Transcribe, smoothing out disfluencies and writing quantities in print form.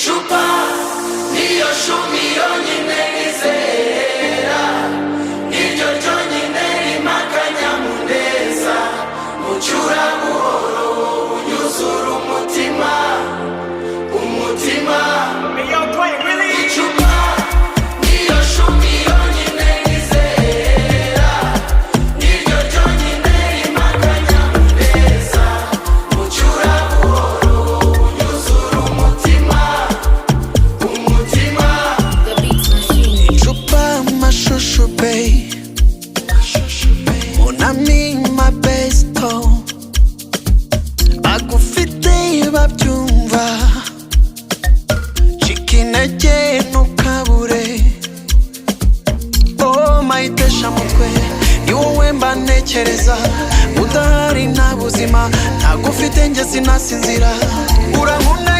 icupa niyo shumi yonyine nizera, niryo ryonyine rimpa akanyamuneza, mucura buhoro unyuzura umutima, umutima. Icupa niyo shumi yonyine nizera, niryo ryonyine rimpa akanyamuneza, mucura buhoro unyuzura umutima, umutima. Icupa mashushu babe, unami my besto, bagufite babyumva, cika intege ntukabure, oh mayitesha mutwe, ni wowe mba ntekereza, udahari nta buzima, ntagufite njye sinasinzira, urankunda